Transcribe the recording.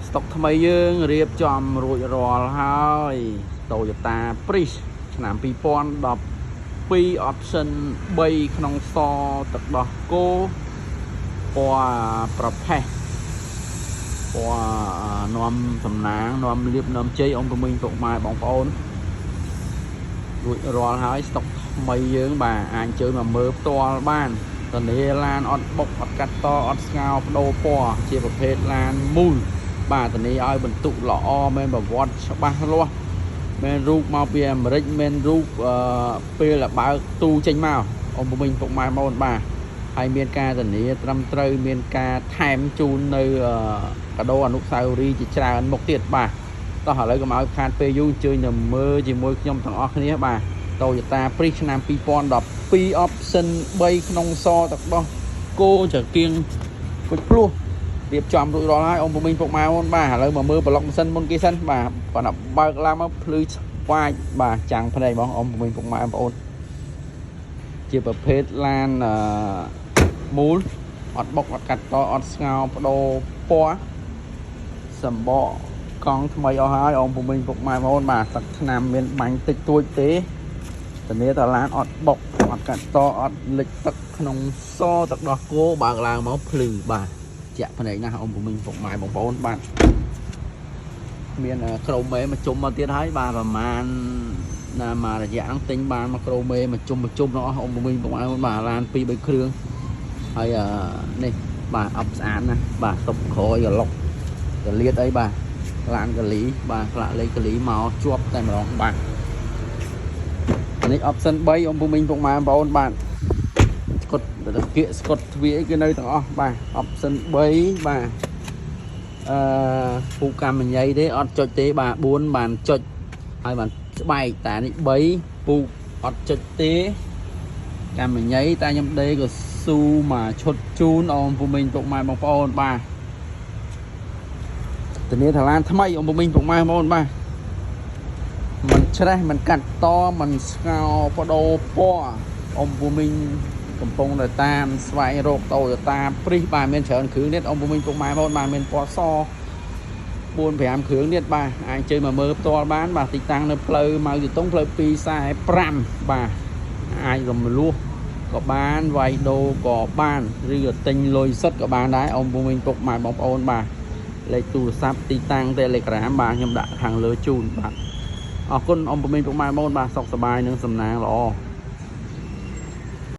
stock ថ្មីយើងរៀបចំរួចរាល់ហើយ Toyota Prius ឆ្នាំ2012 option 3ក្នុងសទឹកដោះគោពណ៌ប្រផេះពណ៌នាំសំណាងនាំលៀបនាំជ័យអង្គមិញពុកម៉ែបងប្អូនរួចរាល់ហើយ stock ថ្មីយើងបាទអាចជើញមកមើលផ្ទាល់បានតនីឡានអត់បុកអត់កាត់តអត់ស្ងោបដូរពណ៌ជាប្រភេទឡានមូលបាទតនីឲ្យបន្ទុកល្អមែនប្រវត្តិច្បាស់លាស់មែនរូបមកពីអាមេរិកមែនរូបពេលបើកទូចេញមកអង្គមិញពុកម៉ែបងបាទហើយមានការធានាត្រឹមត្រូវមានការថែមជូននៅកាដូអនុស្សាវរីយ៍ជាច្រើនមុខទៀតបាទតោះឥឡូវកុំឲ្យខាតពេលយូរអញ្ជើញទៅមើលជាមួយខ្ញុំទាំងអស់គ្នាបាទ Toyota Prius ឆ្នាំ2012 option 3ក្នុងសទឹកដោះគោចង្គៀងគុជភ្លោះរៀបចំរួចរាល់ហើយអង្គមិញពុកម៉ែអូនបាទឥឡូវមកមើលប្លុកម៉ាស៊ីនមុនគេសិនបាទគាត់ថាបើកឡើងមកភ្លឺស្វាយបាទចាំងភ្នែកបងអង្គមិញពុកម៉ែបងប្អូនជាប្រភេទឡានមូលអត់បុកអត់កាត់តអត់ស្ងោបដូរពណ៌សម្បកកង់ថ្មីអស់ហើយអង្គមិញពុកម៉ែបងប្អូនបាទទឹកឆ្នាំមានបាញ់តិចតួចទេធានាតឡានអត់បុកអត់កាត់តអត់លិចទឹកក្នុងសទឹកដោះគោបើកឡើងមកភ្លឺបាទជាក់ភ្នែកណាស់អង្គមិញពុកម៉ែបងប្អូនបាទមានក្រូមេមកជុំមកទៀតហើយបាទប្រហែលណាមករយៈហ្នឹងទិញបានមកក្រូមេមកជុំទាំងអស់អង្គមិញពុកម៉ែបងបាទឡាន 2-3 គ្រឿងហើយនេះបាទអប់ស្អាតណាស់បាទតុបក្រោយកឡុកកលៀតអីបាទឡានកលីបាទផ្លាកលេខកលីមកជាប់តែម្ដងបាទនេះ option 3អង្គមិញពុកម៉ែបងប្អូនបាទស្កុតគៀកស្កុតទ្វារគឺនៅទាំងអស់បាទ option 3បាទពូកម្មញ្ញៃទេអត់ចុចទេបាទ4បានចុចហើយបានស្បែកតែនេះ3ពូអត់ចុចទេកម្មញ្ញៃតែខ្ញុំដេក៏ស៊ូមកឈុតជូនអង្គមិញពុកម៉ែបងប្អូនបាទធានាថាឡានថ្មីអង្គមិញពុកម៉ែបងប្អូនបាទมันច្រេះมันកាត់តมันស្ងោបដូរពណ៌អង្គមិញកំពុងតែតាមស្វែងរក Toyota Prius បាទមានច្រើនគ្រឿងទៀតអង្គមិញពុកម៉ែបងប្អូនបាទមានពណ៌ស 4-5 គ្រឿងទៀតបាទអាចជើញមកមើលផ្ទាល់បានបាទទីតាំងនៅផ្លូវម៉ៅទីតុងផ្លូវ245បាទអាចរំលោះក៏បានវាយដូរក៏បានឬក៏ទិញលុយសុទ្ធក៏បានដែរអង្គមិញពុកម៉ែបងប្អូនបាទលេខទូរស័ព្ទទីតាំង Telegram បាទខ្ញុំដាក់ខាងលើជូនបាទអរគុណអង្គមិញពុកម៉ែបងប្អូនបាទសុខសប្បាយនិងសំណាងល្អ